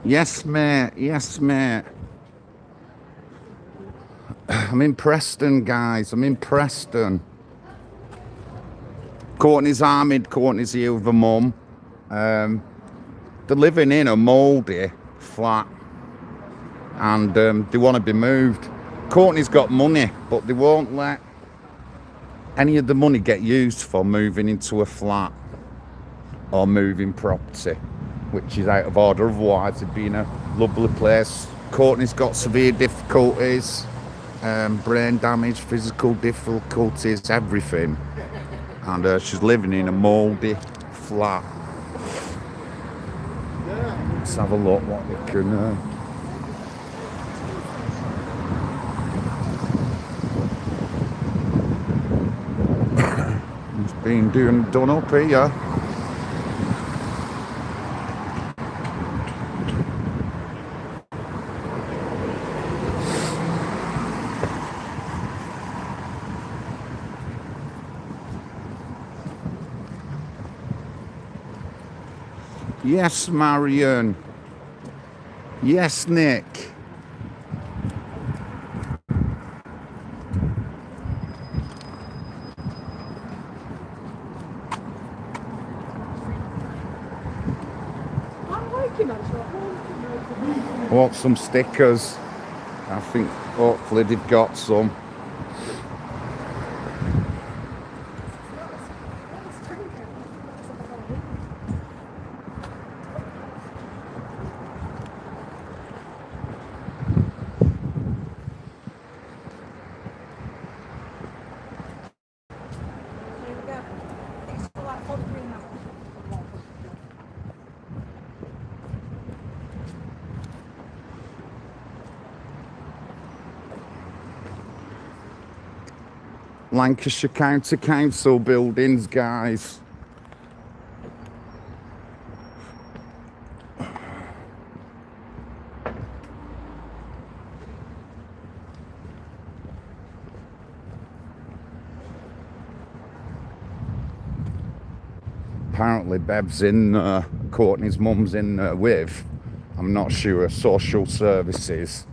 Yes, mate. Yes, mate. I'm in Preston, guys. I'm in Preston. Courtney's armid. Courtney's here with her mum. They're living in a mouldy flat and they want to be moved. Courtney's got money, but they won't let any of the money get used for moving into a flat or moving property, which is out of order. Otherwise, it'd be in a lovely place. Courtney's got severe difficulties, brain damage, physical difficulties, everything. And she's living in a mouldy flat. Let's have a look what we can... It's been done up here. Yes, Marion. Yes, Nick. Want some stickers? I think hopefully they've got some. Lancashire County Council buildings, guys. Apparently Bev's in there, Courtney's mum's in there with, I'm not sure, social services.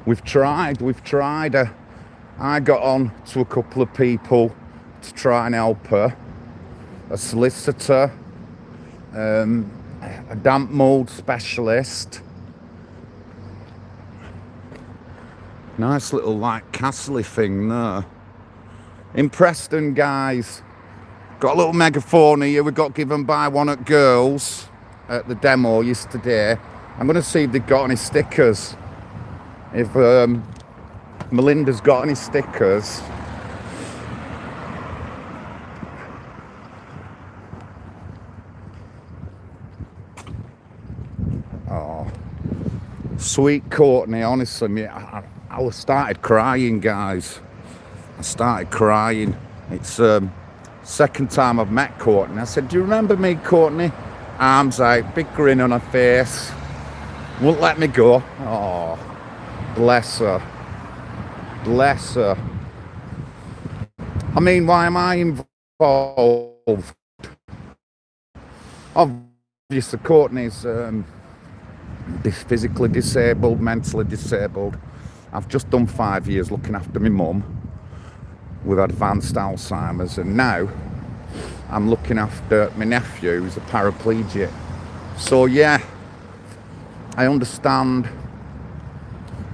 We've tried. I got on to a couple of people to try and help her. A solicitor, a damp mould specialist. Nice little like castle-y thing there. In Preston, guys. Got a little megaphone here. We got given by one at Girls at the demo yesterday. I'm going to see if they've got any stickers. If Melinda's got any stickers. Oh, sweet Courtney, honestly, I started crying, guys. I started crying. It's second time I've met Courtney. I said, do you remember me, Courtney? Arms out, big grin on her face. Won't let me go. Oh. Bless her. Bless her. I mean, why am I involved? Obviously, Courtney's physically disabled, mentally disabled. I've just done 5 years looking after my mum with advanced Alzheimer's, and now I'm looking after my nephew who's a paraplegic. So yeah, I understand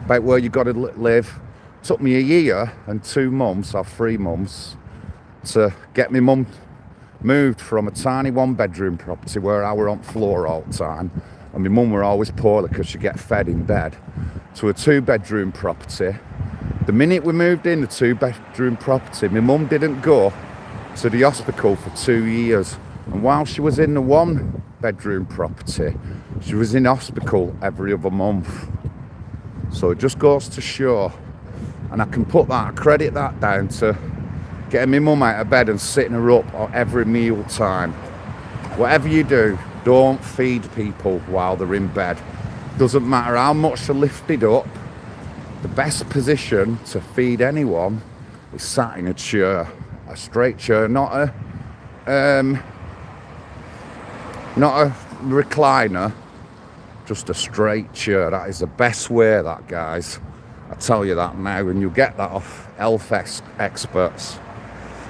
about where you got to live. Took me a year and 2 months or 3 months to get my mum moved from a tiny 1-bedroom property where I were on floor all the time, and my mum were always poorly because she get fed in bed, to a 2-bedroom property. The minute we moved in the 2-bedroom property, my mum didn't go to the hospital for 2 years, and while she was in the 1-bedroom property, she was in hospital every other month. So it just goes to show, and I can credit that down to getting my mum out of bed and sitting her up at every meal time. Whatever you do, don't feed people while they're in bed. Doesn't matter how much they're lifted up, the best position to feed anyone is sat in a chair, a straight chair, not Not a recliner, just a straight chair. That is the best way, that, guys. I tell you that now, and you'll get that off health experts.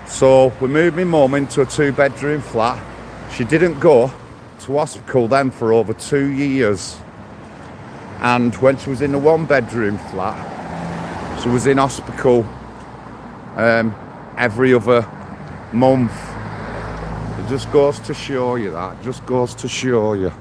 So we moved my mum into a 2-bedroom flat. She didn't go to hospital then for over 2 years. And when she was in a 1-bedroom flat, she was in hospital every other month. It just goes to show you that. Just goes to show you.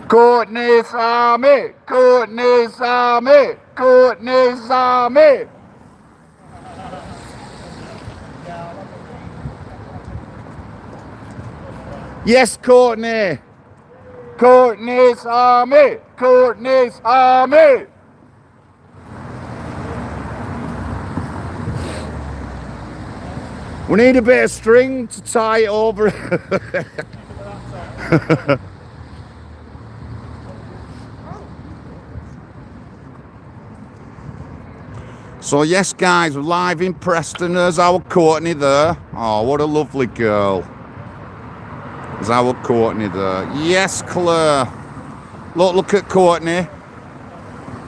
Courtney's Army! Courtney's Army! Courtney's Army! Yes, Courtney! Courtney's Army! Courtney's Army! We need a bit of string to tie it over. So yes, guys, we're live in Preston. There's our Courtney there. Oh, what a lovely girl. There's our Courtney there. Yes, Claire. Look at Courtney.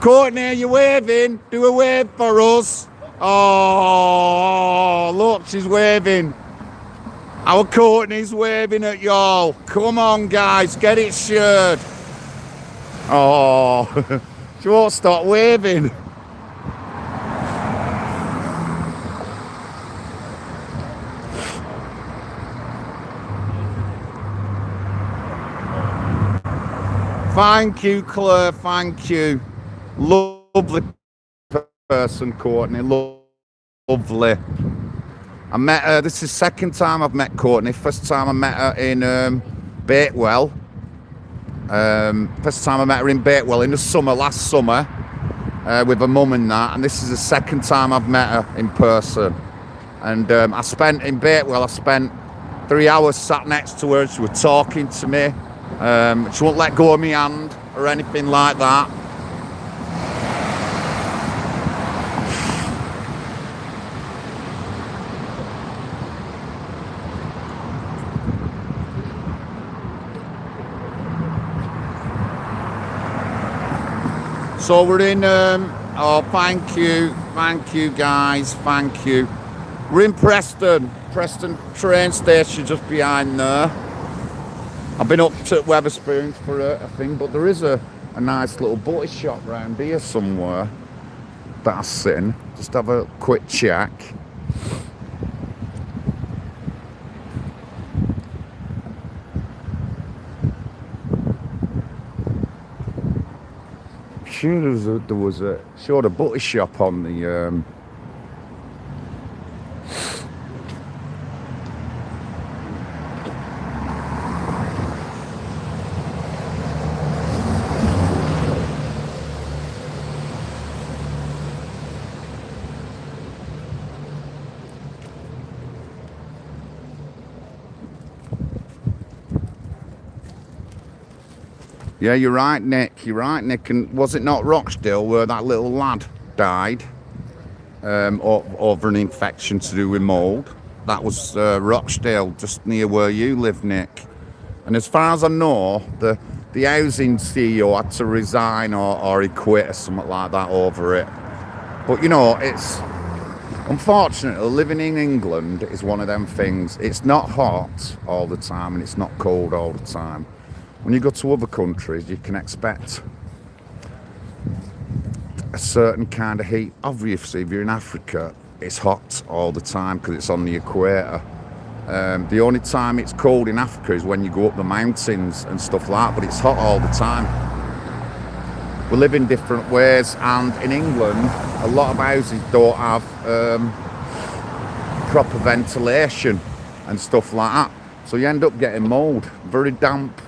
Courtney, are you waving? Do a wave for us. Oh, look, she's waving. Our Courtney's waving at y'all. Come on, guys, get it shared. Oh, she won't stop waving. Thank you, Claire, thank you. Lovely person, Courtney, lovely. I met her, this is the second time I've met Courtney. First time I met her in Bakewell. First time I met her in Bakewell in the summer, last summer, with her mum and that. And this is the second time I've met her in person. And I spent, in Bakewell, I spent 3 hours sat next to her. She was talking to me. She won't let go of my hand or anything like that. So we're in, oh, thank you guys, thank you. We're in Preston train station just behind there. I've been up to Wetherspoons for a thing, but there is a nice little butty shop round here somewhere that I sit in. Just have a quick check. Sure, there was a butty shop on the Yeah, you're right, Nick. You're right, Nick. And was it not Rochdale where that little lad died over an infection to do with mould? That was Rochdale, just near where you live, Nick. And as far as I know, the housing CEO had to resign or he quit or something like that over it. But you know, it's unfortunately living in England is one of them things. It's not hot all the time and it's not cold all the time. When you go to other countries, you can expect a certain kind of heat. Obviously, if you're in Africa, it's hot all the time because it's on the equator. The only time it's cold in Africa is when you go up the mountains and stuff like that, but it's hot all the time. We live in different ways, and in England, a lot of houses don't have proper ventilation and stuff like that. So you end up getting mould, very damp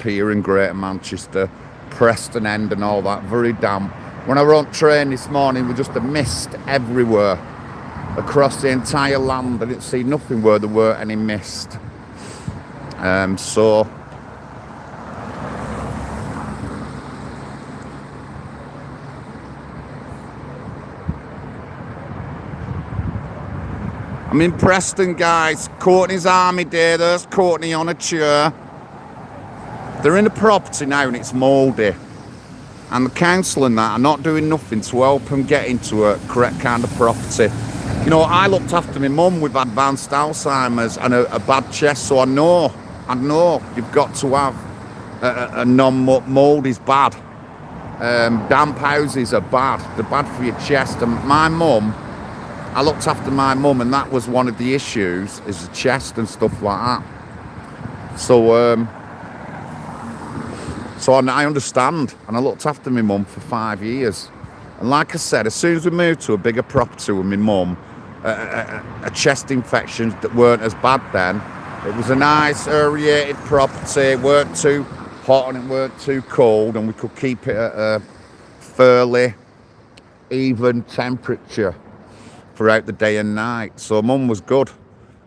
here in Greater Manchester, Preston End and all that, very damp. When I were on train this morning, with just a mist everywhere across the entire land. I didn't see nothing where there were any mist. So I'm in Preston, guys. Courtney's Army Day. There's Courtney on a chair. They're in a property now and it's mouldy. And the council and that are not doing nothing to help them get into a correct kind of property. You know, I looked after my mum with advanced Alzheimer's and a bad chest, so I know you've got to have a non-mould is bad. Damp houses are bad. They're bad for your chest. And my mum, I looked after my mum and that was one of the issues, is the chest and stuff like that. So I understand, and I looked after my mum for 5 years. And like I said, as soon as we moved to a bigger property with my mum, a chest infection that weren't as bad then. It was a nice aerated property, it weren't too hot and it weren't too cold, and we could keep it at a fairly even temperature throughout the day and night. So mum was good,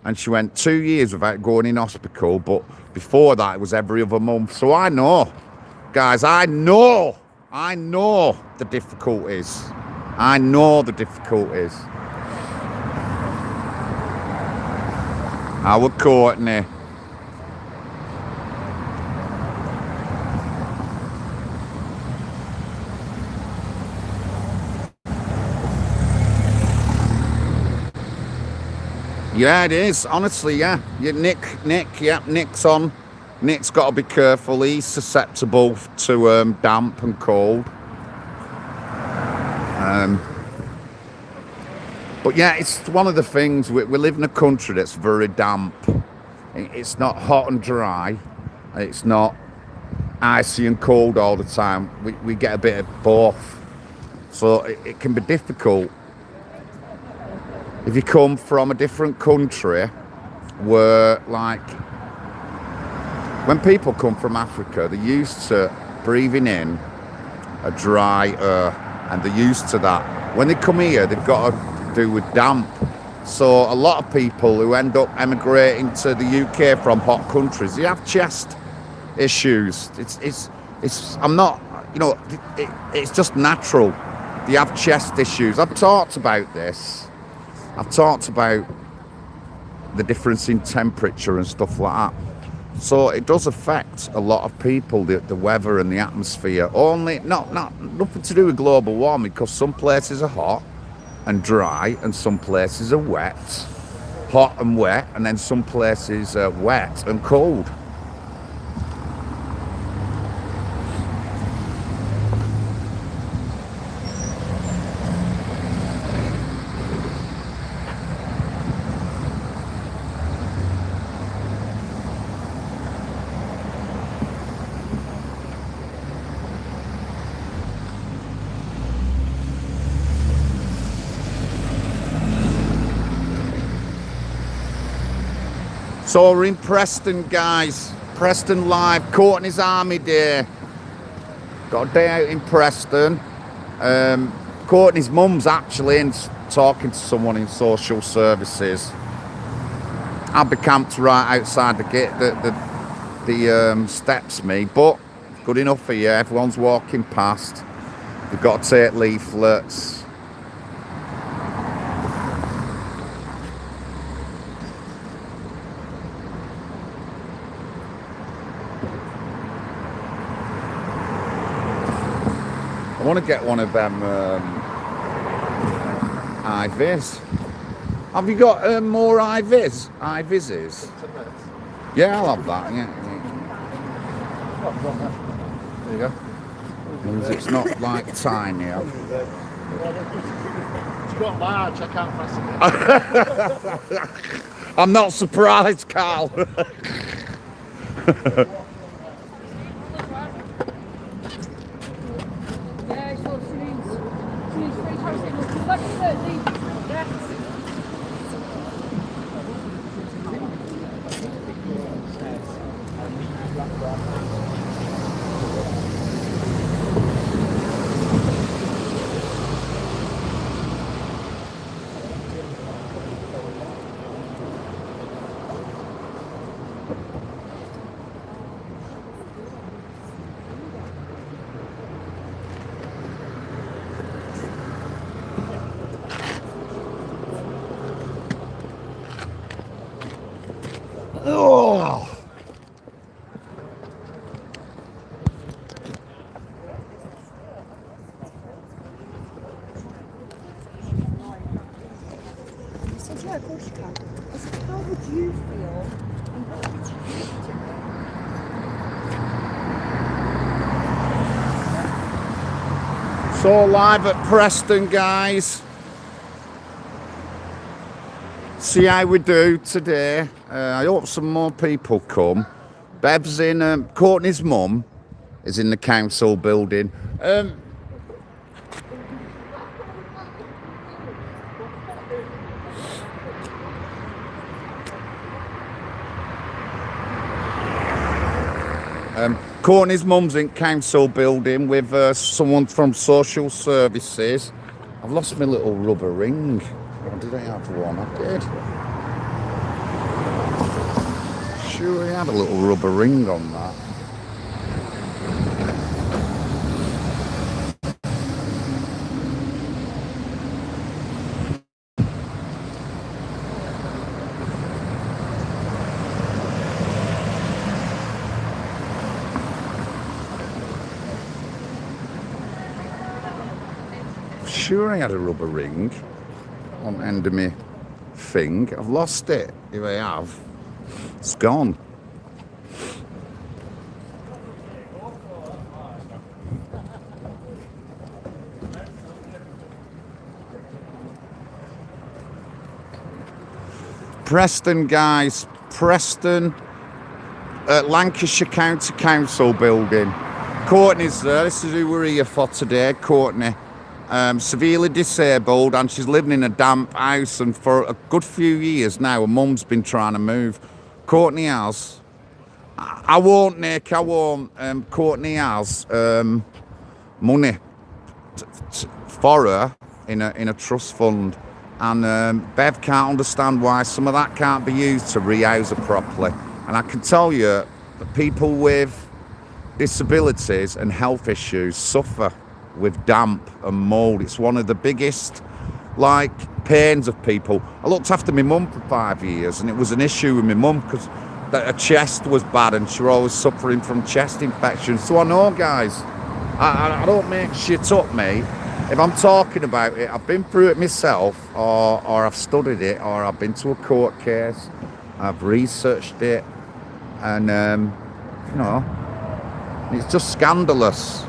and she went 2 years without going in hospital, but before that it was every other month. So I know, guys, I know the difficulties. I know the difficulties. Our Courtney. Yeah, it is. Honestly, yeah. Nick's on. Nick's got to be careful. He's susceptible to damp and cold. But yeah, it's one of the things. We live in a country that's very damp. It's not hot and dry. It's not icy and cold all the time. We get a bit of both. So it can be difficult if you come from a different country where, like, when people come from Africa, they're used to breathing in a dry air, and they're used to that. When they come here, they've got to do with damp. So a lot of people who end up emigrating to the UK from hot countries, they have chest issues. I'm not, you know, it's just natural. They have chest issues. I've talked about this. I've talked about the difference in temperature and stuff like that. So it does affect a lot of people, the weather and the atmosphere. Only nothing to do with global warming, because some places are hot and dry and some places are wet, hot and wet, and then some places are wet and cold. So we're in Preston, guys. Preston live. Courtney's Army Day. Got a day out in Preston. Courtney's mum's actually in talking to someone in social services. I'll be camped right outside the gate, the steps, me. But good enough for you. Everyone's walking past. We've got to take leaflets. I want to get one of them IVs. Have you got more IVs? IVs? Yeah, I'll have that. Yeah. There you go. Means it's not like tiny. It's got large, I can't fasten it. I'm not surprised, Carl. Oh. He said, yeah, of course you can. I said, how would you feel? And what would you do? So live at Preston, guys. See how we do today. I hope some more people come. Bev's in, Courtney's mum is in the council building. Courtney's mum's in council building with someone from social services. I've lost my little rubber ring. Or did I have one? I did. Sure, I had a little rubber ring on that. Sure, I had a rubber ring on the end of my thing. I've lost it. If I have, it's gone. Preston, guys. Preston at Lancashire County Council building. Courtney's there. This is who we're here for today. Courtney. Severely disabled, and she's living in a damp house, and for a good few years now her mum's been trying to move. Courtney has, I won't, Nick, I won't. Courtney has money for her in a trust fund, and Bev can't understand why some of that can't be used to rehouse her properly. And I can tell you that people with disabilities and health issues suffer with damp and mould. It's one of the biggest pains of people. I looked after my mum for 5 years, and it was an issue with my mum because her chest was bad and she was always suffering from chest infections. So I know, guys, I don't make shit up, mate. If I'm talking about it, I've been through it myself, or I've studied it, or I've been to a court case, I've researched it, and it's just scandalous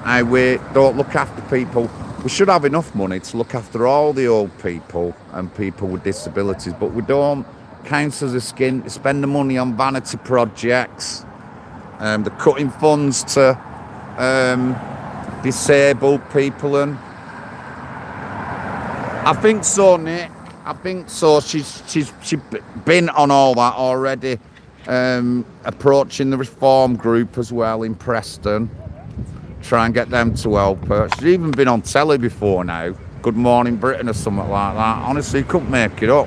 how we don't look after people. We should have enough money to look after all the old people and people with disabilities, but we don't. Councils are spend the money on vanity projects. They're cutting funds to disabled people, and I think so, Nick. I think so. She's been on all that already. Approaching the reform group as well in Preston. Try and get them to help her. She's even been on telly before now. Good Morning Britain or something like that. Honestly, couldn't make it up.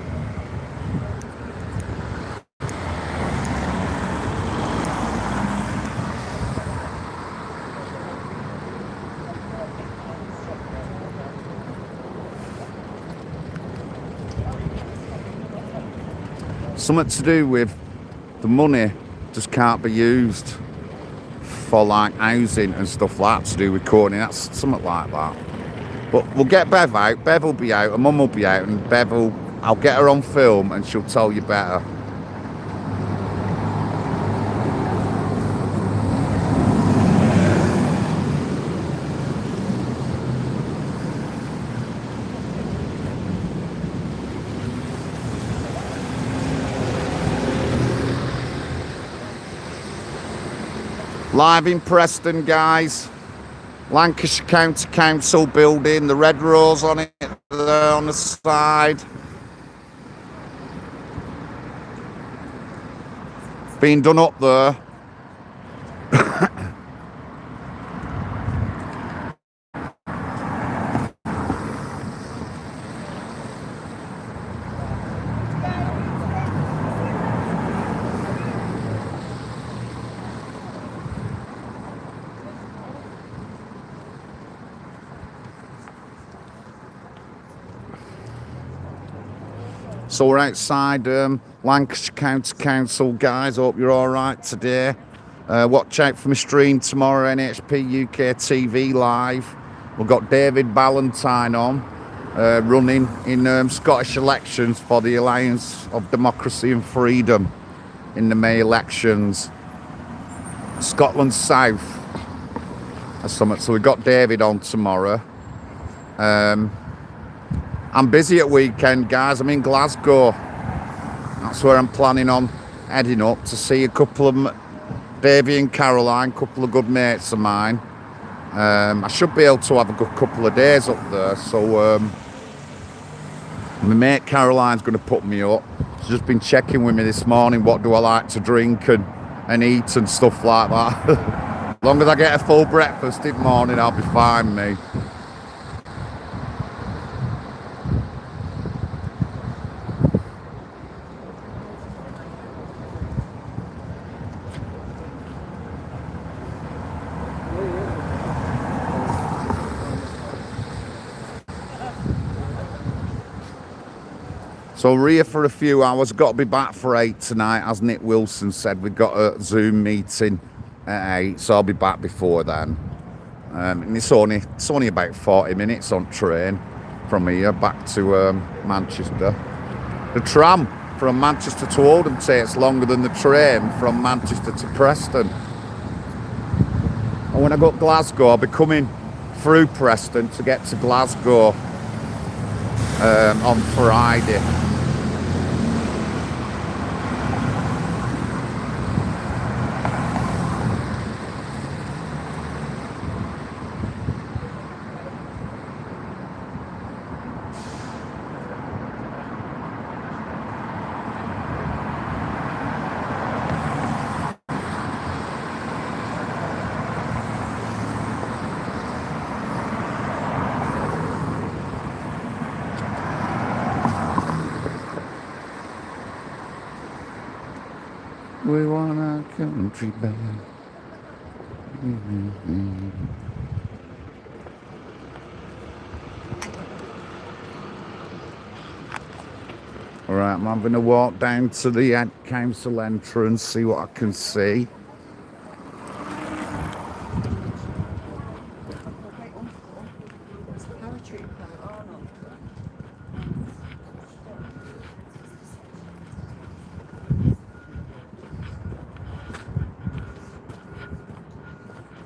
Something to do with the money just can't be used for housing and stuff like that, to do with Courtney. That's something like that. But we'll get Bev out. Bev will be out, her mum will be out, and I'll get her on film and she'll tell you better. Live in Preston, guys. Lancashire County Council building, the red rose on it there on the side. Being done up there. So we're outside Lancashire County Council, guys. Hope you're all right today. Watch out for my stream tomorrow, NHPUK TV live. We've got David Ballantyne on, running in Scottish elections for the Alliance of Democracy and Freedom in the May elections. Scotland South or something. So we've got David on tomorrow. I'm busy at weekend, guys. I'm in Glasgow. That's where I'm planning on heading up to see a couple of Davey and Caroline, a couple of good mates of mine. I should be able to have a good couple of days up there. So my mate Caroline's going to put me up. She's just been checking with me this morning. What do I like to drink and eat and stuff like that. As long as I get a full breakfast in the morning, I'll be fine, me. So we're here for a few hours. Got to be back for 8 tonight, as Nick Wilson said. We've got a Zoom meeting at 8, so I'll be back before then. And it's only about 40 minutes on train from here back to Manchester. The tram from Manchester to Oldham takes longer than the train from Manchester to Preston. And when I go to Glasgow, I'll be coming through Preston to get to Glasgow on Friday. We want our country back. All right, I'm having a walk down to the council entrance, see what I can see.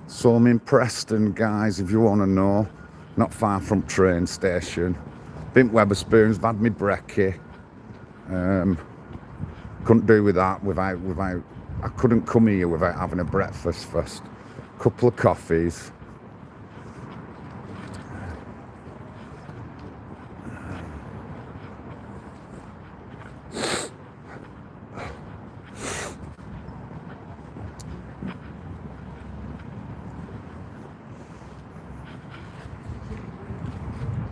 So I'm in Preston, guys, if you want to know. Not far from train station. Been Wetherspoons, had me brekkie. Couldn't do with that without I couldn't come here without having a breakfast first. Couple of coffees.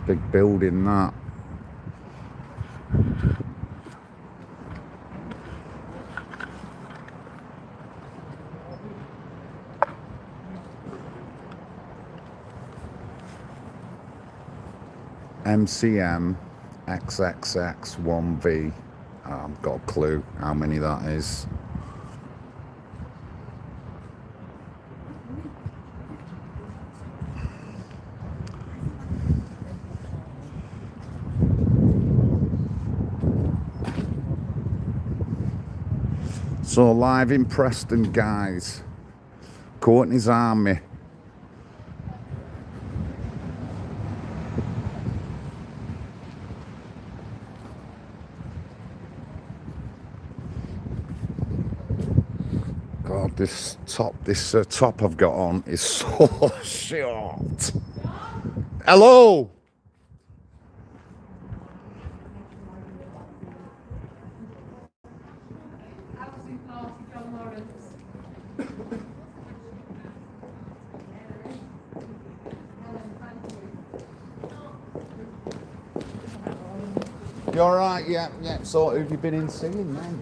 Big building, that. MCM XXX1V. I've got a clue how many that is. So live in Preston, guys. Courtney's Army. God, this top I've got on is so short. Hello. You alright? Yeah. So who have you been in singing then?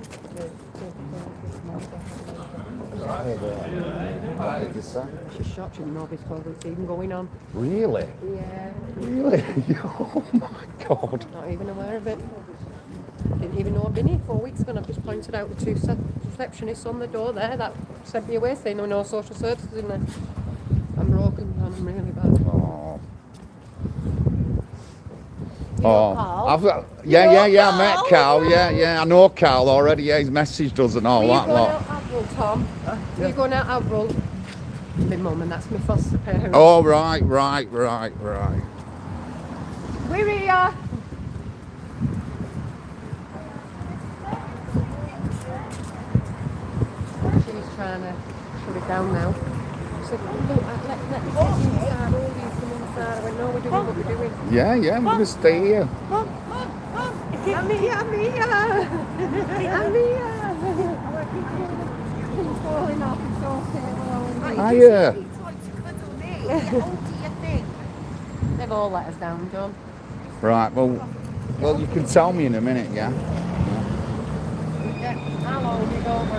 What did you say? She's shocked, she didn't know before it's even going on. Really? Yeah. Really? Oh my God. Not even aware of it. Didn't even know I'd been here 4 weeks ago, and I've just pointed out the two receptionists on the door there that sent me away saying there were no social services in there. I'm broken down, I'm really bad. Oh. You know Carl? I met Carl. Yeah, I know Carl already. Yeah, he's messaged us and all Were that you going lot. out Avril, Tom? Were you going out Avril? My mum, and that's my foster parents. Oh, right. We're here. She's trying to put it down now. She said, look, let me take you inside, all you come inside. I went, no, we're doing what we're doing. Yeah, I'm going to stay here. I'm here. I'm here. I'm falling off, it's okay. Hiya. They've all let us down, John. Right, well, you can tell me in a minute, yeah? Yeah, how long you go for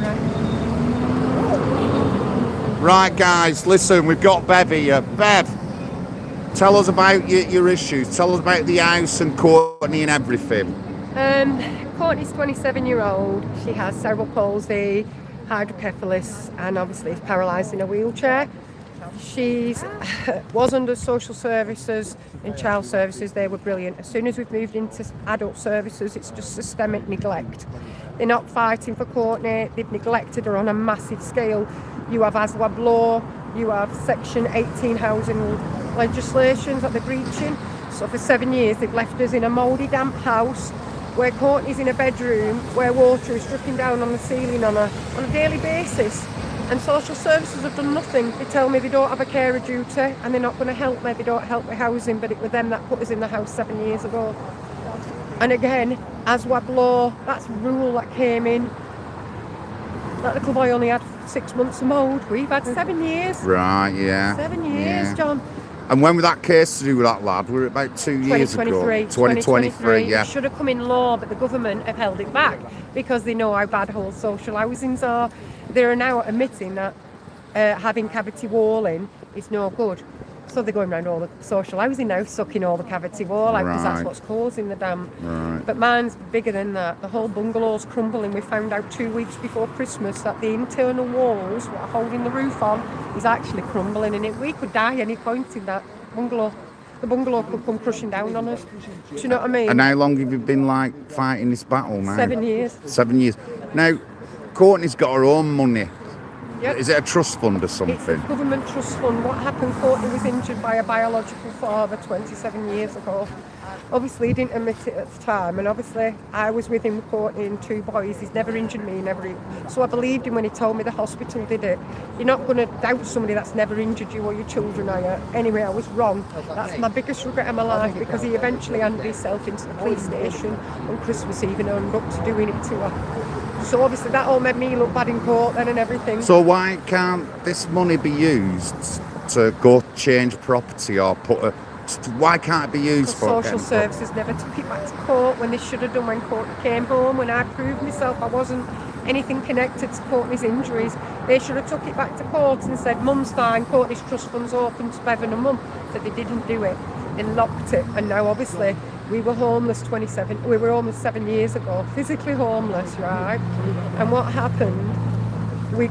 Right, guys, listen, we've got Bev here. Bev, tell us about your issues. Tell us about the house and Courtney and everything. Courtney's 27-year-old. She has cerebral palsy, hydrocephalus, and obviously is paralysed in a wheelchair. She's was under social services and child services. They were brilliant. As soon as we've moved into adult services, it's just systemic neglect. They're not fighting for Courtney. They've neglected her on a massive scale. You have Dlive law, you have Section 18 housing legislations that they're breaching. So for 7 years, they've left us in a mouldy, damp house where Courtney's in a bedroom where water is dripping down on the ceiling on a daily basis. And social services have done nothing. They tell me they don't have a carer duty and they're not going to help me. They don't help with housing, but it was them that put us in the house 7 years ago. And again, Dlive law, that's a rule that came in. That little boy only had 6 months of mould. We've had 7 years. Right, yeah. 7 years, yeah. John. And when was that case to do with that lad? Were it about 2 years ago? 2023, yeah. It should have come in law, but the government have held it back because they know how bad whole social housings are. They're now admitting that having cavity walling is no good. So they're going around all the social housing now, sucking all the cavity wall out because that's what's causing the damp. Right. But mine's bigger than that. The whole bungalow's crumbling. We found out 2 weeks before Christmas that the internal walls, what are holding the roof on, is actually crumbling, and we could die any point in that bungalow. The bungalow could come crushing down on us. Do you know what I mean? And how long have you been fighting this battle now? 7 years. 7 years. Now, Courtney's got her own money. Yep. Is it a trust fund or something? It's a government trust fund. What happened, Courtney was injured by a biological father 27 years ago. Obviously, he didn't admit it at the time, and obviously, I was with him, Courtney, and 2 boys. He's never injured me, So I believed him when he told me the hospital did it. You're not going to doubt somebody that's never injured you or your children, are you? Anyway, I was wrong. That's my biggest regret in my life, because he eventually handed himself into the police station on Christmas Eve and owned up to doing it to her. So obviously that all made me look bad in court then and everything. So why can't this money be used to go change property or why can't it be used for social services never took it back to court when they should have done when Courtney came home. When I proved myself I wasn't anything connected to Courtney's injuries, they should have took it back to court and said, Mum's fine, Courtney's trust fund's open to Bevan and Mum. But they didn't do it. They locked it, and now obviously we were homeless 7 years ago, physically homeless, right? And what happened, we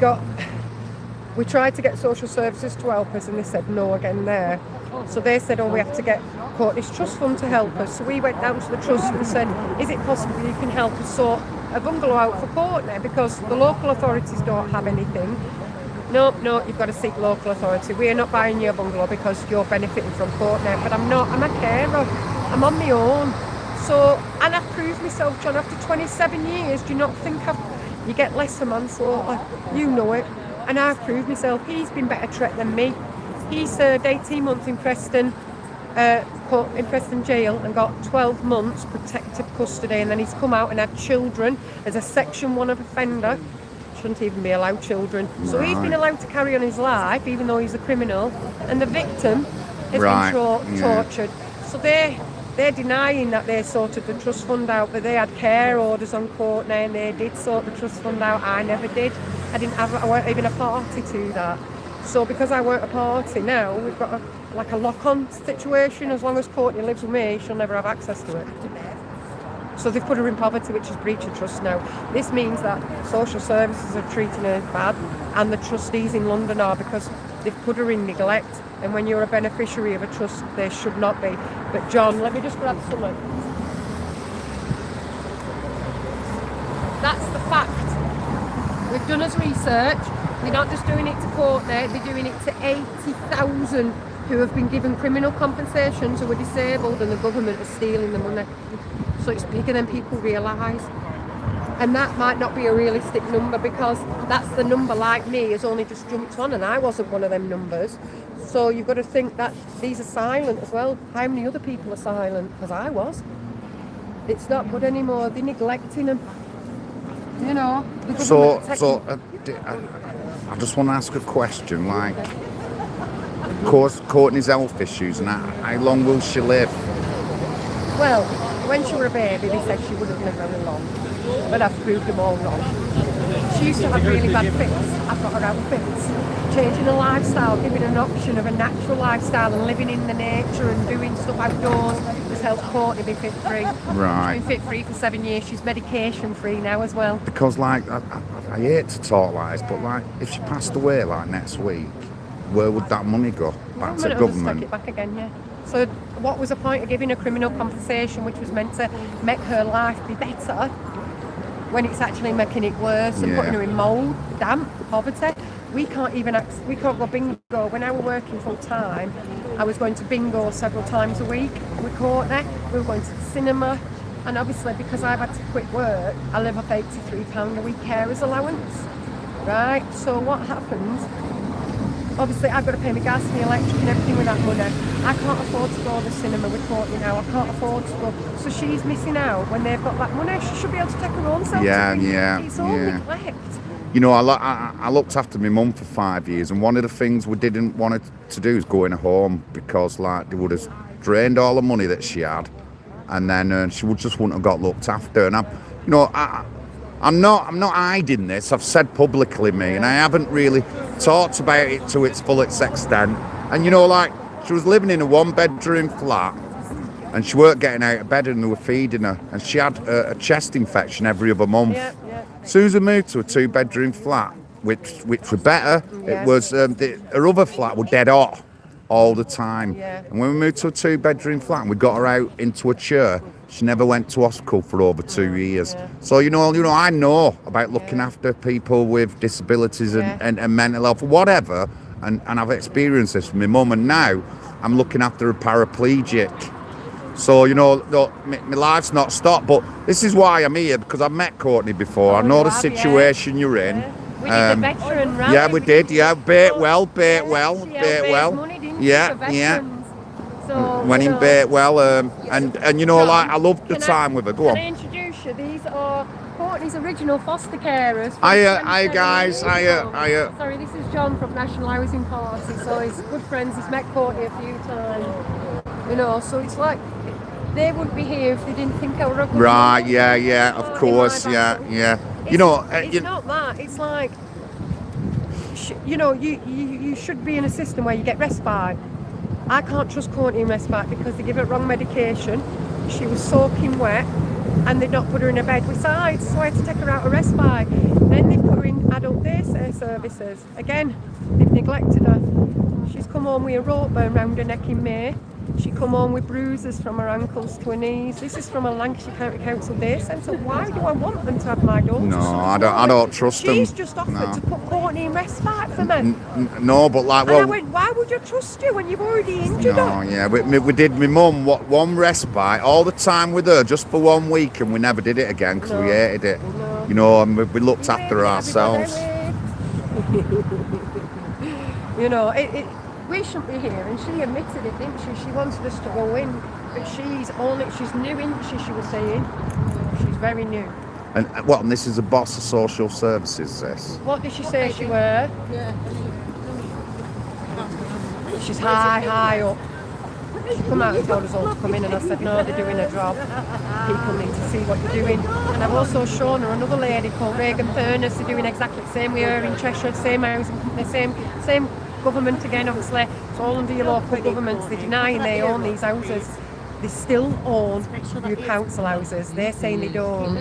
tried to get social services to help us, and they said no again there. So they said, we have to get Courtney's trust fund to help us. So we went down to the trust and said, is it possible you can help us sort a bungalow out for Courtney, because the local authorities don't have anything. No, you've got to seek local authority. We're not buying you a bungalow because you're benefiting from Courtney. But I'm not, I'm a carer. I'm on my own. So, and I've proved myself, John, after 27 years. Do you not think you get less a manslaughter? You know it. And I've proved myself. He's been better treated than me. He served 18 months in Preston jail and got 12 months protected custody, and then he's come out and had children as a Section 1 offender. Shouldn't even be allowed children. So he's been allowed to carry on his life even though he's a criminal, and the victim has been tortured. So they're denying that they sorted the trust fund out, but they had care orders on Courtney and they did sort the trust fund out. I never did. I weren't even a party to that. So because I weren't a party, now we've got a lock-on situation. As long as Courtney lives with me, she'll never have access to it. So they've put her in poverty, which is breach of trust now. This means that social services are treating her bad, and the trustees in London are, because they've put her in neglect. And when you're a beneficiary of a trust, there should not be. But John, let me just grab something. That's the fact. We've done as research. They're not just doing it to Courtney, they're doing it to 80,000 who have been given criminal compensations, who were disabled, and the government is stealing the money. So it's bigger than people realise. And that might not be a realistic number, because that's the number, like me, has only just jumped on, and I wasn't one of them numbers. So you've got to think that these are silent as well. How many other people are silent? Because I was. It's not good anymore. They're neglecting them. You know. I just want to ask a question. Like, of course, Courtney's health issues, and how long will she live? Well, when she was a baby, they said she wouldn't live very long, but I've proved them all wrong. She used to have really bad fits. I've got her out of fits. Changing her lifestyle, giving her an option of a natural lifestyle and living in the nature and doing stuff outdoors has helped Courtney be fit free. Right. She's been fit free for 7 years. She's medication free now as well. Because, like, I hate to talk like this, but, like, if she passed away, like, next week, where would that money go? Back to government? Take it back again, yeah. So what was the point of giving her criminal compensation, which was meant to make her life be better, when it's actually making it worse and putting her in mould, damp, poverty? We can't go bingo. When I was working full time, I was going to bingo several times a week with Courtney. We were going to the cinema, and obviously because I've had to quit work, I live off £83 a week carer's allowance, right? So what happens? Obviously I've got to pay my gas, my electric and everything with that money. I can't afford to go to the cinema with Courtney now. I can't afford to go. So she's missing out when they've got that money. She should be able to take her own self. It's all neglect. You know, I looked after my mum for 5 years, and one of the things we didn't want her to do is go in a home, because, like, they would have drained all the money that she had, and then she wouldn't have got looked after. And I'm not hiding this. I've said publicly, and I haven't really talked about it to its fullest extent. And, you know, like, she was living in a 1-bedroom flat, and she weren't getting out of bed, and they were feeding her, and she had a chest infection every other month. Susan moved to a 2-bedroom flat, which were better. It was her other flat was dead hot all the time. And when we moved to a 2-bedroom flat and we got her out into a chair, she never went to hospital for over 2 years. So you know, I know about looking after people with disabilities and mental health, whatever, and I've experienced this with my mum, and now I'm looking after a paraplegic. So, you know, my life's not stopped, but this is why I'm here, because I've met Courtney before. I know the situation you're in. We did a veteran rally. Yeah, we did. Yeah, Batewell. Money, didn't Yeah. So, when in Batewell, and you know, John, like, I loved the time with her. Go on. Can I introduce you? These are Courtney's original foster carers. Hiya, guys. Hiya. Sorry, this is John from National Housing Party. So he's good friends. He's met Courtney a few times. You know, so it's like they wouldn't be here if they didn't think I were a good Right, woman. yeah, of course, yeah. You know, it's not that. It's like, you know, you should be in a system where you get respite. I can't trust Courtney in respite because they give her wrong medication. She was soaking wet, and they'd not put her in a bed besides, so I had to take her out of respite. Then they put her in adult day services. Again, they've neglected her. She's come home with a rope burn round her neck in May. She come home with bruises from her ankles to her knees. This is from a Lancashire County Council day centre. Why do I want them to have my daughter? No, I don't trust them. She's just offered to put Courtney in respite for me. No, but like, well, and I went, why would you trust you when you've already injured her? No, yeah, we did my mum one respite all the time with her, just for 1 week, and we never did it again because we hated it. No. You know, and we looked after her ourselves. You know, we shouldn't be here, and she admitted it, didn't she? She wanted us to go in, but she's new, isn't she was saying. She's very new. And what, and this is a boss of social services, this? What did she say she were? She's high up. She come out and told us all to come in, and I said, no, they're doing a job. People need to see what you're doing. And I've also shown her another lady called Regan Furness. They're doing exactly the same with her in Cheshire, same housing, the same government again, obviously. It's all under your local governments. They're denying they own these houses. they still own new council houses. They're saying they don't.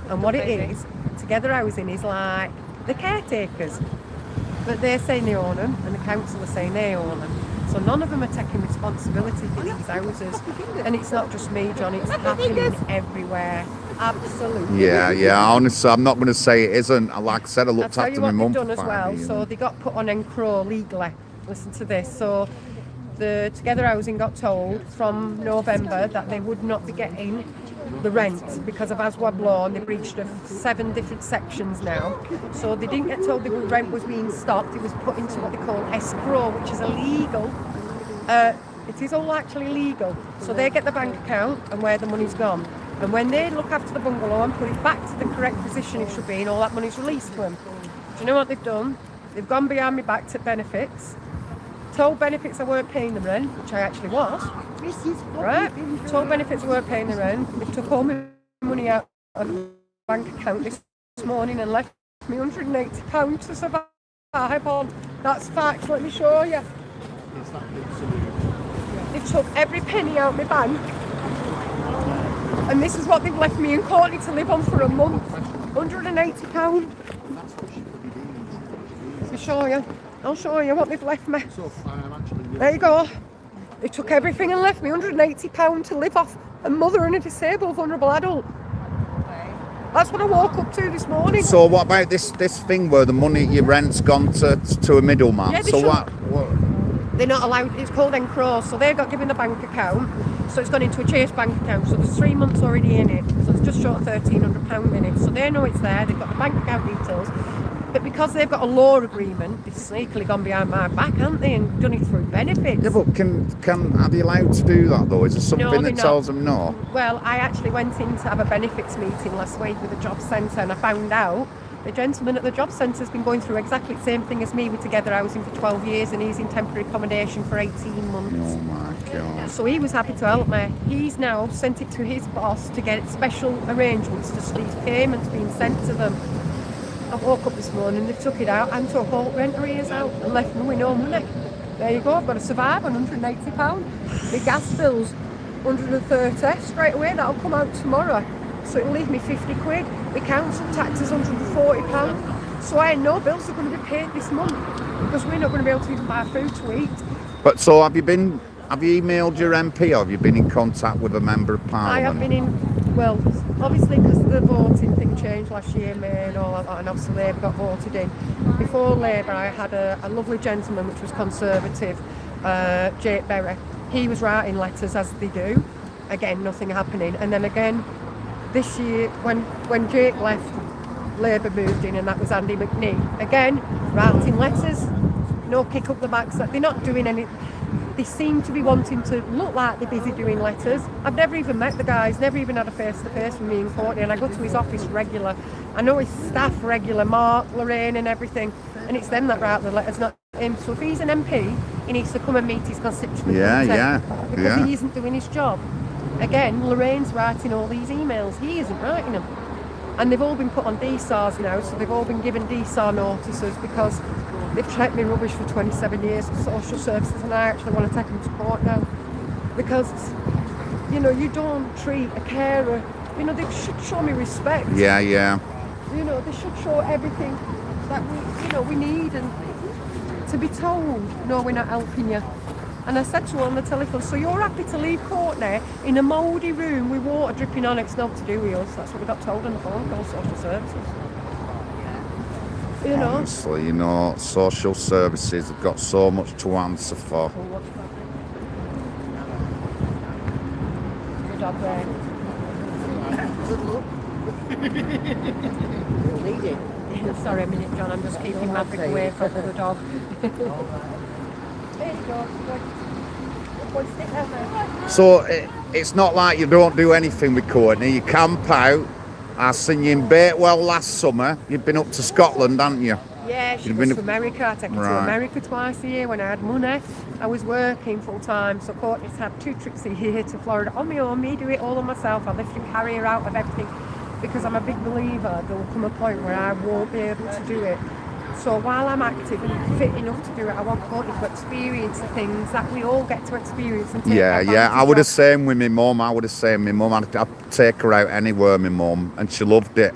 And what it is, Together Housing is like the caretakers. But they're saying they own them, and the council are saying they own them. So none of them are taking responsibility for these houses. And it's not just me, John, it's happening everywhere. Absolutely. Yeah. Honestly, I'm not going to say it isn't. Like I said, I looked I'll tell after you my what mum they've for done as 5 well. years. So they got put on encrow legally. Listen to this. So the Together Housing got told from November that they would not be getting the rent because of ASWAB law, and they breached of 7 different sections now. So they didn't get told the rent was being stopped. It was put into what they call escrow, which is illegal. It is all actually legal. So they get the bank account and where the money's gone. And when they look after the bungalow and put it back to the correct position it should be, and all that money's released to them. Do you know what they've done? They've gone behind my back to benefits, told benefits I weren't paying the rent, which I actually was. Right? Told benefits I weren't paying the rent. They took all my money out of the bank account this morning and left me £180 to survive on. That's facts, let me show you. They took every penny out of my bank, and this is what they've left me and Courtney to live on for a month. £180. I'll show you what they've left me. There you go. They took everything and left me £180 to live off, a mother and a disabled vulnerable adult. That's what I woke up to this morning. So what about this thing where the money, your rent's gone to a middleman? Yeah, So what? They're not allowed, it's called encroach, so they got given the bank account, so it's gone into a Chase bank account, so there's 3 months already in it, so it's just short of £1,300 in it, so they know it's there, they've got the bank account details, but because they've got a law agreement, they've sneakily gone behind my back, haven't they, and done it through benefits. Yeah, but are they allowed to do that though? Is there something No, that tells them no? Well, I actually went in to have a benefits meeting last week with the job centre, and I found out the gentleman at the job centre has been going through exactly the same thing as me with Together Housing for 12 years, and he's in temporary accommodation for 18 months. Oh my God. So he was happy to help me. He's now sent it to his boss to get special arrangements to these payments being sent to them. I woke up this morning, they took it out and took all rent arrears out and left me with no money. There you go, I've got to survive on £180. My gas bill's 130 straight away, that'll come out tomorrow. So it'll leave me 50 quid. The council tax is £140. So I know bills are going to be paid this month because we're not going to be able to even buy food to eat. But so have you emailed your MP, or have you been in contact with a member of Parliament? I have been in, well, obviously because the voting thing changed last year, May and all that, and obviously Labour got voted in. Before Labour, I had a lovely gentleman which was Conservative, Jake Berry. He was writing letters as they do. Again, nothing happening. And then again, this year, when Jake left, Labour moved in, and that was Andy McNee. Again, writing letters, no kick up the backside. They're not doing any. They seem to be wanting to look like they're busy doing letters. I've never even met the guys, never even had a face-to-face with me and Courtney, and I go to his office regular. I know his staff regular, Mark, Lorraine and everything, and it's them that write the letters, not him. So if he's an MP, he needs to come and meet his constituency because he isn't doing his job. Again, Lorraine's writing all these emails, he isn't writing them. And they've all been put on DSARs now, so they've all been given DSAR notices because they've checked me rubbish for 27 years for social services, and I actually want to take them to court now. Because, you know, you don't treat a carer, you know, they should show me respect. Yeah. You know, they should show everything that we need, and to be told, no, we're not helping you. And I said to her on the telephone, so you're happy to leave Courtney in a mouldy room with water dripping on it? It's not to do with us. That's what we got told on the phone call, social services. You know? Honestly, you know, social services have got so much to answer for. Good dog there. You'll need it. Sorry a minute, John, I'm just keeping Maverick away from the dog. There you go. Go and stick down there. So it's not like you don't do anything with Courtney. You camp out. I seen you in Batewell last summer. You've been up to Scotland, haven't you? Yeah, she You've goes been to America. I take her to Right. America twice a year when I had money. I was working full time, so Courtney's had 2 trips a year to Florida on my own. Me do it all on myself. I lift and carry her out of everything because I'm a big believer there will come a point where I won't be able to do it. So while I'm active and fit enough to do it, I want Courtney to experience the things that we all get to experience and take advantage I would have of. same with my mum. I'd take her out anywhere, my mum, and she loved it.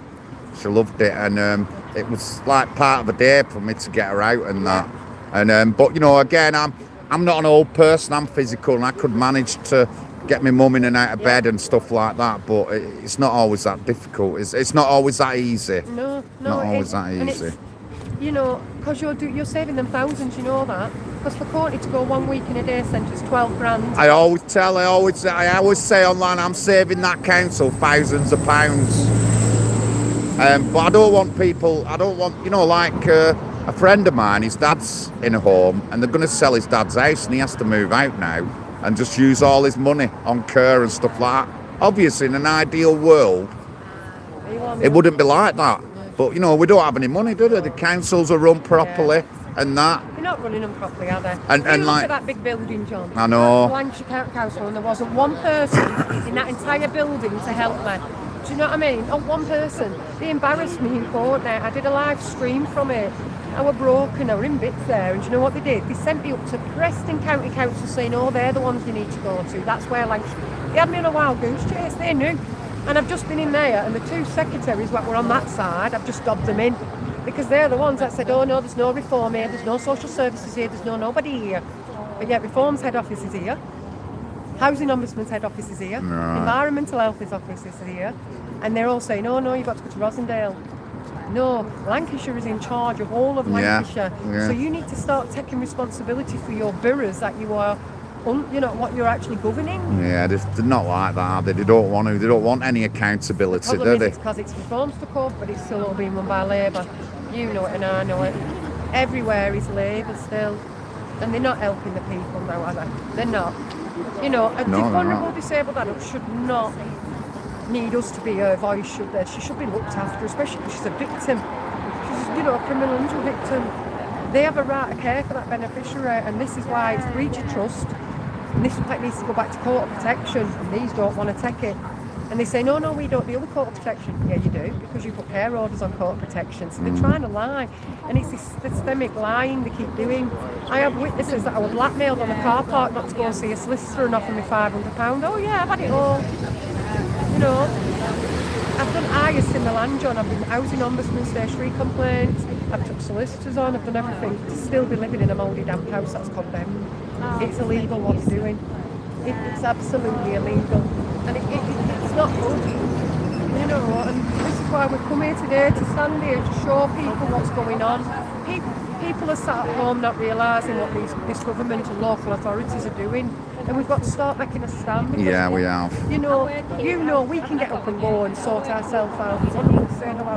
And it was like part of the day for me to get her out and that. And but you know, again, I'm not an old person. I'm physical, and I could manage to get my mum in and out of bed and stuff like that. But it's not always that difficult. It's not always that easy. No, Not always that and easy. it's, you know, because you're saving them thousands, you know that. Because for Courtney to go 1 week in a day centre is 12 grand. I always say online, I'm saving that council thousands of pounds. But I don't want, you know, like a friend of mine, his dad's in a home and they're going to sell his dad's house and he has to move out now and just use all his money on care and stuff like that. Obviously, in an ideal world, it wouldn't be like that. But, you know, we don't have any money, do they? The councils are run properly and that. They're not running them properly, are they? And look like at that big building, John. I know. Lancashire Council, and there wasn't one person in that entire building to help me. Do you know what I mean? Not one person. They embarrassed me in Courtney. I did a live stream from it. I were broken, I were in bits there, and do you know what they did? They sent me up to Preston County Council saying, oh, they're the ones you need to go to. That's where Lancashire... They had me on a wild goose chase, they knew. And I've just been in there, and the two secretaries that were on that side, I've just dobbed them in. Because they're the ones that said, oh no, there's no reform here, there's no social services here, there's nobody here. But yet Reform's head office is here. Housing Ombudsman's head office is here. Right. Environmental Health's office is here. And they're all saying, oh no, you've got to go to Rosendale. No, Lancashire is in charge of all of Lancashire. Yeah. So you need to start taking responsibility for your boroughs that you are, you know, what you're actually governing. Yeah, they're not like that, are they? They don't want any accountability, The do problem they? is because it's Reforms to cope, but it's still all being run by Labour. You know it and I know it. Everywhere is Labour still. And they're not helping the people now, are they? They're not. You know, a vulnerable disabled adult should not need us to be her voice, should they? She should be looked after, especially because she's a victim. She's, you know, a criminal injury victim. They have a right to care for that beneficiary, and this is why it's breach of trust. And this needs to go back to court of protection, and these don't want to take it. And they say, no, we don't deal with court of protection. Yeah, you do, because you put care orders on court of protection. So they're trying to lie. And it's this systemic lying they keep doing. I have witnesses that I were blackmailed on a car park not to go and see a solicitor and offer me £500. Oh yeah, I've had it all. You know, I've done highest in the land, John. I've been housing ombudsman, stage 3 complaints. I've took solicitors on, I've done everything. To still be living in a mouldy damp house that's condemned. It's illegal what you're doing. It's absolutely illegal. And it's not good. You know, and this is why we've come here today, to stand here to show people what's going on. People are sat at home not realising what this government and local authorities are doing. And we've got to start making a stand. Yeah, we have. You know, we can get up and go and sort ourselves out.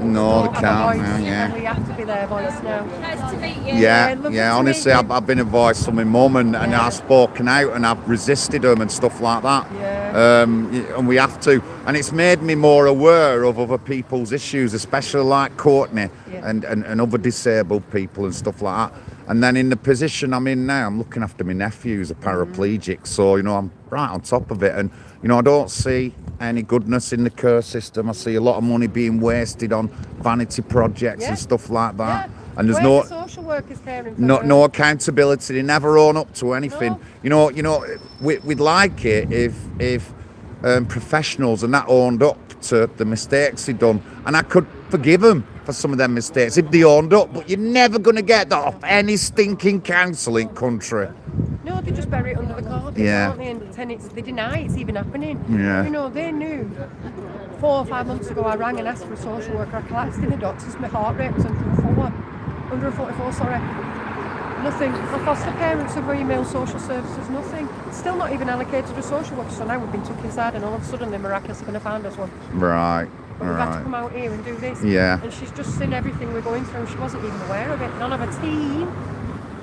No, they can't now, And we have to be their voice now. Nice to meet you. Yeah, honestly, I've been a voice for my mum and I've spoken out and I've resisted them and stuff like that. Yeah. And we have to. And it's made me more aware of other people's issues, especially like Courtney and other disabled people and stuff like that. And then in the position I'm in now, I'm looking after my nephew who's a paraplegic. So, you know, I'm right on top of it. And, you know, I don't see any goodness in the care system. I see a lot of money being wasted on vanity projects and stuff like that. Yeah. And there's Where's the social workers caring for no accountability. They never own up to anything. No. You know, we'd like it if professionals and that owned up to the mistakes they've done. And I could forgive them for some of them mistakes if they owned up, but you're never going to get that off any stinking council in country. No, they just bury it under the carpet, don't they? And tenants, they deny it's even happening. Yeah. You know, they knew 4 or 5 months ago I rang and asked for a social worker. I collapsed in the doctors, my heart rate was 144, sorry. Nothing. My foster parents have emailed social services, nothing. Still not even allocated a social worker, so now we've been took inside and all of a sudden they're miraculously going to find us one. Right. But we've had to come out here and do this. Yeah. And she's just seen everything we're going through. She wasn't even aware of it. None of her team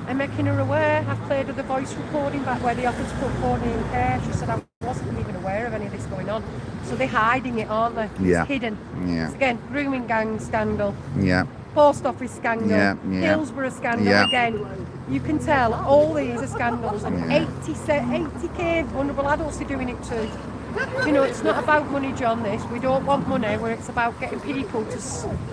are making her aware. I've played her the voice recording back where they offered to put Courtney in care. She said I wasn't even aware of any of this going on. So they're hiding it, aren't they? Yeah. It's hidden. Yeah. It's again, grooming gang scandal. Yeah. Post office scandal. Yeah. Hillsborough scandal again. You can tell all these are scandals. And 80K vulnerable adults are doing it too. You know, it's not about money, John, this. We don't want money, where it's about getting people to...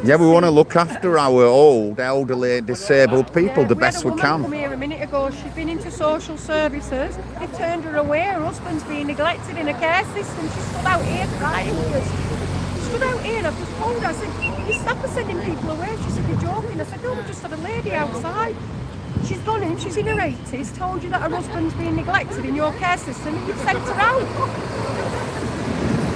Yeah, we want to look after our old, elderly, disabled people the best we We had a woman come can. here a minute ago. She'd been into social services. They turned her away. Her husband's being neglected in a care system. She stood out here crying with us. She stood out here and I've just told her, I said, you stop sending people away. She said, you're joking. I said, no, we just had a lady outside. She's gone in, she's in her 80s, told you that her husband's being neglected in your care system and you've sent her out.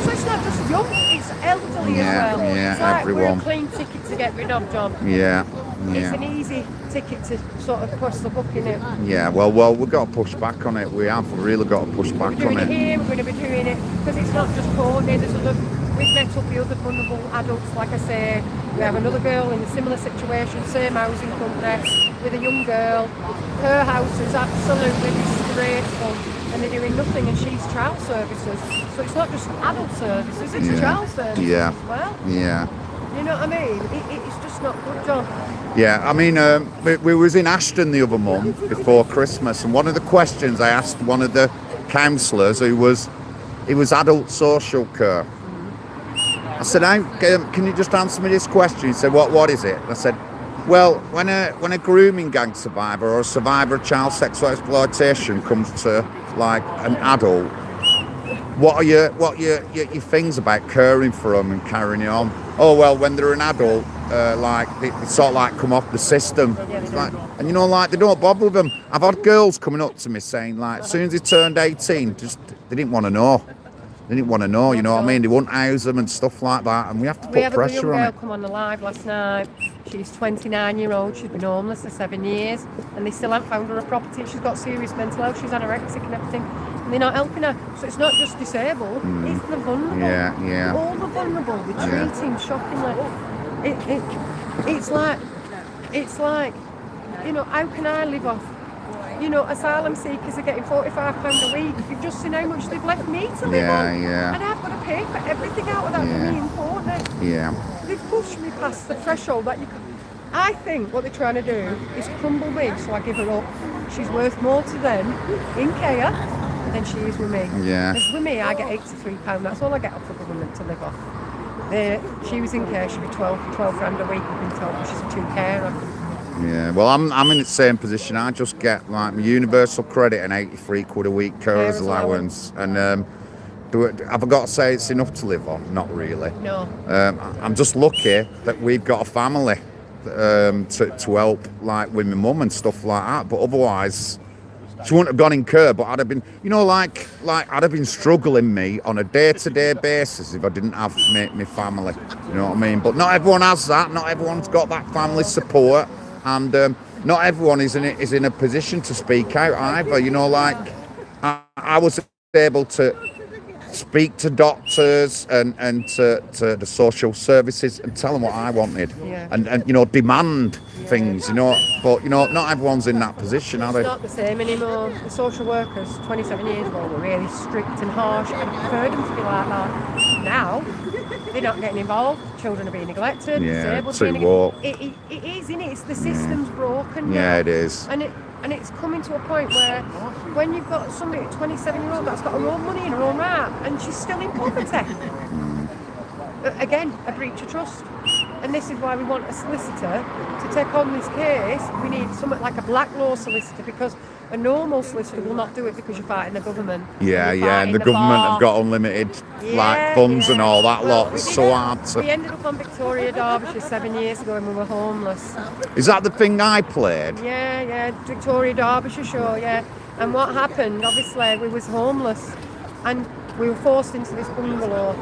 So it's not just young, it's elderly as well. Yeah, it's like everyone. we're a clean ticket to get rid of, John. Yeah, It's an yeah. easy ticket to sort of cross the book, in it. Yeah, well, we've got to push back on it. We have really got to push back We're doing on it it. here, we're going to be doing it, because it's not just Courtney, there's other, we've met up the other vulnerable adults, like I say. We have another girl in a similar situation, same housing company, with a young girl. Her house is absolutely disgraceful, and they're doing nothing, and she's child services. So it's not just adult services, it's Yeah. child services Yeah. as well. Yeah. You know what I mean? It's just not good, John. Yeah, I mean, we was in Ashton the other month before Christmas, and one of the questions I asked one of the counsellors, he was adult social care. I said, can you just answer me this question? He said, what is it? I said, well, when a grooming gang survivor or a survivor of child sexual exploitation comes to like an adult, what are your things about caring for them and carrying on? Oh well, when they're an adult, like they sort of like come off the system. It's like, and you know, like they don't bother with them. I've had girls coming up to me saying like, as soon as they turned 18, just they didn't want to know. They didn't want to know, you know what I mean? They wouldn't house them and stuff like that, and we have to We put had a young pressure on girl it. come on the live last night. She's 29-year-old. She's been homeless for 7 years, and they still haven't found her a property. She's got serious mental health. She's anorexic and everything, and they're not helping her. So it's not just disabled; it's the vulnerable. Yeah. All the vulnerable. They Yeah. treat him shockingly. It's like, you know, how can I live off? You know, asylum seekers are getting £45 a week. You've just seen how much they've left me to live on. Yeah. And I've got to pay for everything out of that for me in Courtney. Yeah. They've pushed me past the threshold that you can... I think what they're trying to do is crumble me, so I give her up. She's worth more to them in care than she is with me. Yeah. Because with me, I get £83. That's all I get off the government to live off. She was in care, she'd be 12 grand a week, I've been told, she's a two-carer. Yeah, well, I'm in the same position. I just get like my universal credit and 83 quid a week carers allowance, and have I got to say it's enough to live on? Not really. No. I'm just lucky that we've got a family to help, like with my mum and stuff like that. But otherwise, she wouldn't have gone in care. But I'd have been, you know, like I'd have been struggling me on a day-to-day basis if I didn't have my family. You know what I mean? But not everyone has that. Not everyone's got that family support. And not everyone is in a position to speak out either. You know, like I was able to speak to doctors and to the social services and tell them what I wanted, and you know, demand things. You know, but you know, not everyone's in that position, are they? It's not the same anymore. The social workers 27 years ago were really strict and harsh. I preferred them to be like that. Now they're not getting involved. Children are being neglected. Disabled too being woke. It is, isn't it? It's the system's broken. Yeah, now. it is. And it's coming to a point where when you've got somebody, a 27-year-old, that's got her own money in her own right, and she's still in poverty. Again, a breach of trust. And this is why we want a solicitor to take on this case. We need something like a black law solicitor, because a normal solicitor will not do it because you're fighting the government. Yeah, You're and the fighting government bar. have got unlimited like funds and all that Well, lot. we It's did so it. hard to. We ended up on Victoria, Derbyshire 7 years ago when we were homeless. Is that the thing I played? Yeah, Victoria, Derbyshire show, yeah. And what happened, obviously, we was homeless and we were forced into this bungalow.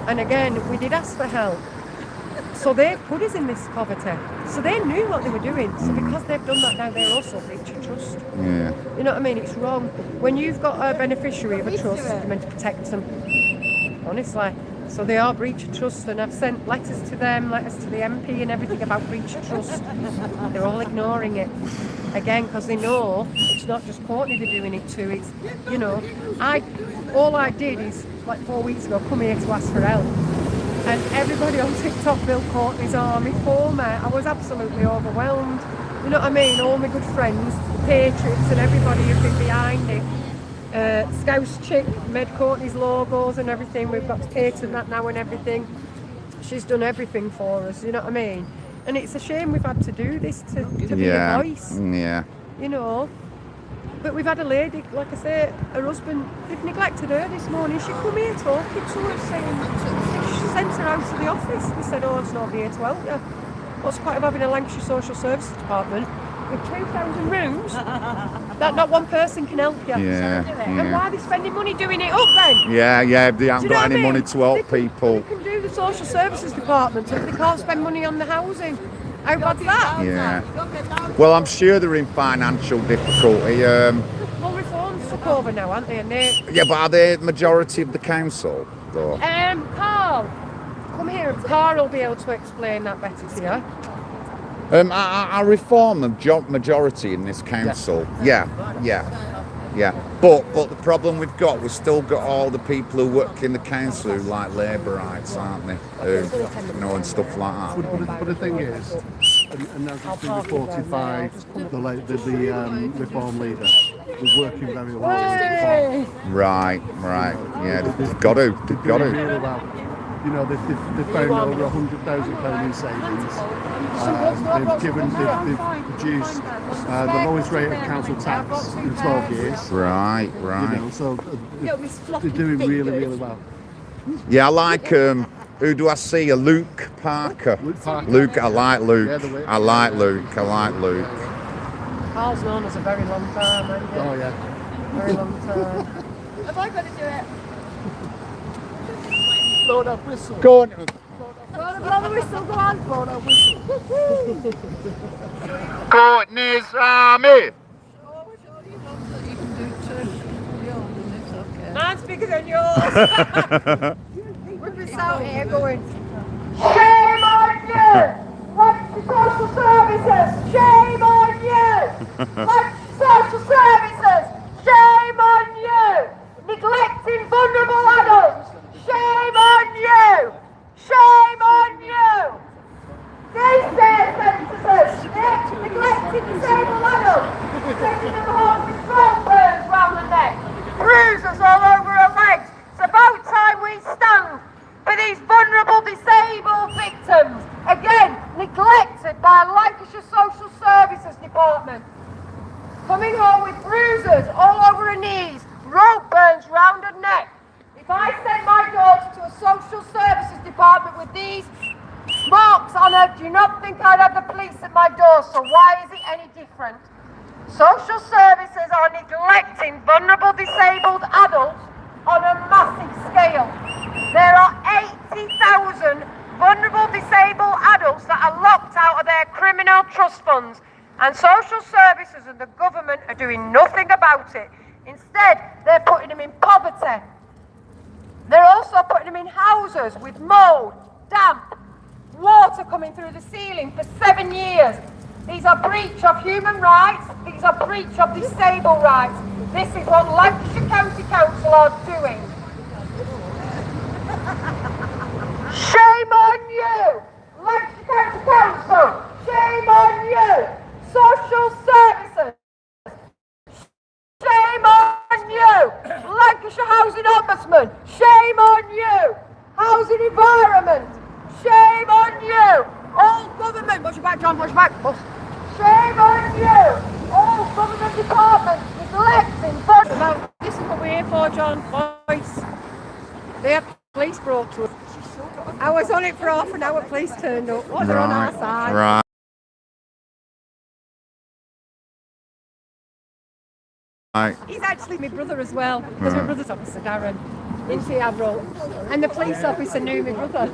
And again, we did ask for help. So they put us in this poverty. So they knew what they were doing. So because they've done that now, they're also breach of trust. Yeah. You know what I mean? It's wrong. When you've got a beneficiary of a trust, you're meant to protect them. Honestly. So they are breach of trust, and I've sent letters to them, letters to the MP and everything about breach of trust. They're all ignoring it. Again, because they know it's not just Courtney they're doing it to. It's, you know, all I did is, like 4 weeks ago, come here to ask for help. And everybody on TikTok built Courtney's army for me. I was absolutely overwhelmed. You know what I mean? All my good friends, the patriots and everybody who'd been behind it. Scouse chick made Courtney's logos and everything. We've got to patent that now and everything. She's done everything for us, you know what I mean? And it's a shame we've had to do this to be a voice, Yeah. you know. But we've had a lady, like I say, her husband, they've neglected her this morning. She come here talking to us, saying, she sent her out to the office. They said, oh, it's not here to help you. What's the point of having a Lancashire Social Services Department with 2,000 rooms that not one person can help you? And why are they spending money doing it up then? Yeah, they haven't got any money to help people. They can do the Social Services Department, but they can't spend money on the housing. How bad's that? Yeah. Well, I'm sure they're in financial difficulty. Well, Reform's took over now, aren't they? And Yeah, but are they the majority of the council, though? Carl, come here. Carl will be able to explain that better to you. Are Reform the majority in this council? Yeah. But the problem we've still got all the people who work in the council who like Labourites, aren't they? And stuff like that. But the thing is, and as it's been reported by the Reform leader, we're working very well. Right. Yeah, they've got to. Really well. You know, they've found over £100,000 in savings. They've reduced the lowest rate of council tax in 12 years. Right. You know, so they're doing really well. Yeah, I like who do I see? Luke Parker. Luke, I like Luke. I like Luke. Carl's known us a very long time, hasn't he? Oh yeah. Very long time. Have I got to do it? Blow that whistle. Go on. Blow the whistle, go on. Blow that whistle. Courtney's Army. Mine's bigger than yours. We're just out here going, Shame on you! Lancashire Social Services! Shame on you! Lancashire Social Services! Shame on you! Neglecting vulnerable adults! Shame on you! Shame on you! Daycare centres! Neglecting disabled adults! Sending them home with throat burns round the neck! Bruises all over her legs! It's about time we stand for these vulnerable disabled victims! Again, neglected by Lancashire Social Services Department. Coming home with bruises all over her knees, rope burns round her neck. If I send my daughter to a social services department with these marks on her, do you not think I'd have the police at my door? So why is it any different? Social services are neglecting vulnerable disabled adults on a massive scale. There are 80,000 vulnerable disabled adults that are locked out of their criminal trust funds, and social services and the government are doing nothing about it. Instead, they're putting them in poverty. They're also putting them in houses with mould, damp, water coming through the ceiling for 7 years. These are breach of human rights. These are breach of disabled rights. This is what Lancashire County Council are doing. Shame on you, Lancashire County Council. Shame on you, social services. Shame on you, Lancashire Housing Ombudsman. Shame on you, Housing Environment. Shame on you, all government. Watch your back, John, watch your back. Shame on you, all government departments neglecting. this is what we're here for, John. Voice. They have police brought to us. I was on it for half an hour, police turned up. Oh, they're on our side. Right. He's actually my brother as well, because my brother's officer, Darren, in Seattle, and the police officer knew my brother.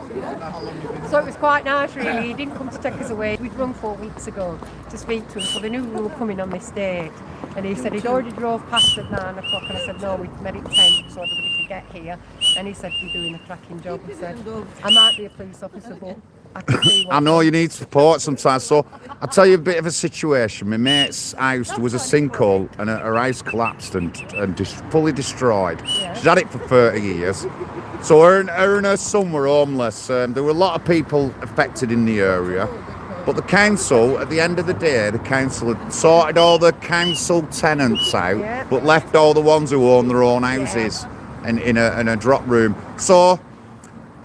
So it was quite nice, really. He didn't come to take us away. We'd rung 4 weeks ago to speak to him, so they knew we were coming on this date. And he said he'd already drove past at 9 o'clock, and I said, no, we'd made it 10 so everybody could get here. And he said, you're doing a cracking job. He said, I might be a police officer, but I can see what... I know you need support sometimes, so I'll tell you a bit of a situation. My mate's house, there was a sinkhole and her house collapsed and fully destroyed. Yeah. She's had it for 30 years. So her and her son were homeless. There were a lot of people affected in the area. But the council, at the end of the day, the council had sorted all the council tenants out, Yeah. but left all the ones who own their own houses in a drop room. So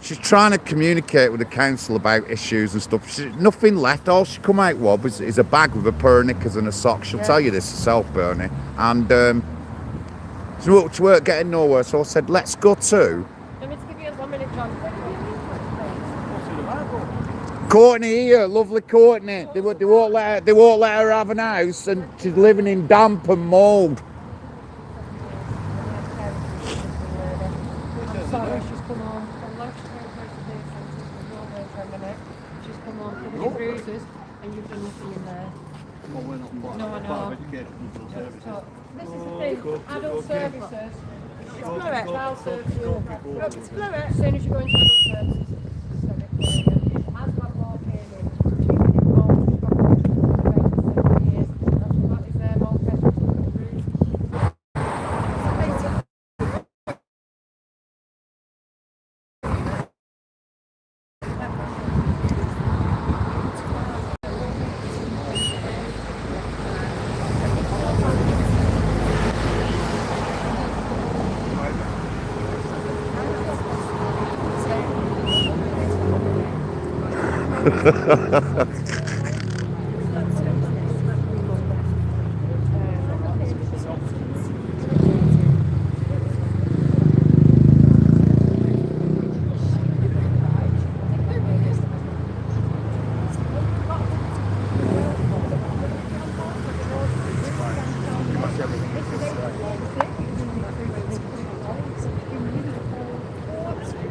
she's trying to communicate with the council about issues and stuff. Nothing left. All she come out with is a bag with a pair of knickers and a sock. She'll tell you this herself, Bernie. And she weren't getting nowhere. So I said, let's go to Let me give you 1 minute, John. Courtney here, lovely Courtney. They won't let her have an house, and she's living in damp and mould. Sorry, she's come on. She's come on for the bruises, and you've done nothing in there. Well, we're not part No, I of know. educational services. So, this is the thing, adult services. Explore it. Child services. Explore it. As soon as you go into adult services, as my law came in, she's been involved, she's got for 7 years. That's what that is there, more pressure to the roof.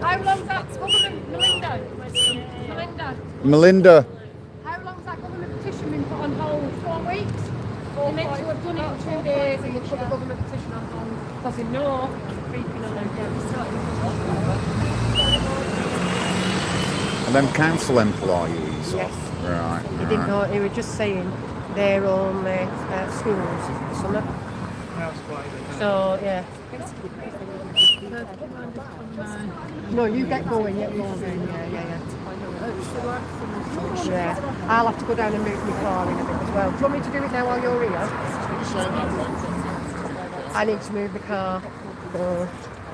How long's that government, Melinda. how long's that government petition been put on hold? 4 weeks? They meant to have done it in 2 days and they put the government petition on hold. Because they know creeping on them. And them council employees. Yes. Right. They didn't know, they were just saying they're only schools, summer. So, yeah. No, you get going, yeah, yeah. Yeah, I'll have to go down and move my car in a bit as well. Do you want me to do it now while you're here? I need to move the car.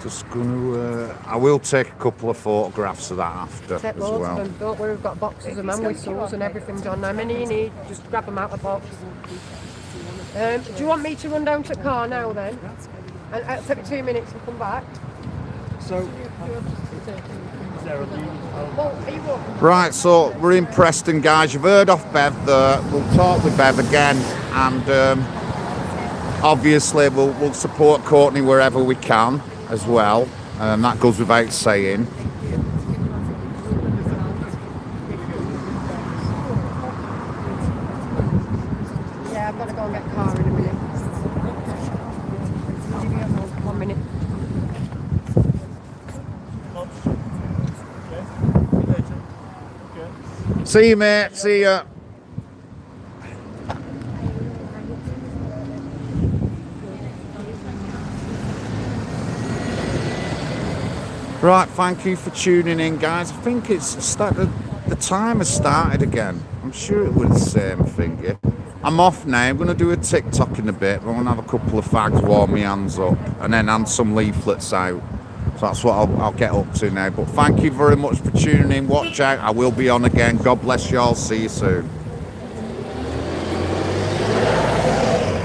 Just gonna. I will take a couple of photographs of that after Take as loads well. of them. Don't worry, we've got boxes of man whistles and everything, John. How many you need? Just grab them out of the box. Do you want me to run down to the car now then? And it'll take me 2 minutes and come back. So, is there a lead? Well, are you walking? Right, so we're in Preston, guys. You've heard off Bev there. We'll talk with Bev again, and obviously we'll support Courtney wherever we can as well. That goes without saying. Yeah, I've got to go and get a car in a minute. Give me 1 minute. See you, mate. See ya. Right, thank you for tuning in, guys. I think it's started. The time has started again. I'm sure it was the same thing. Yeah. I'm off now. I'm going to do a TikTok in a bit. I'm going to have a couple of fags warm my hands up and then hand some leaflets out. So that's what I'll get up to now. But thank you very much for tuning in. Watch out. I will be on again. God bless you all. See you soon.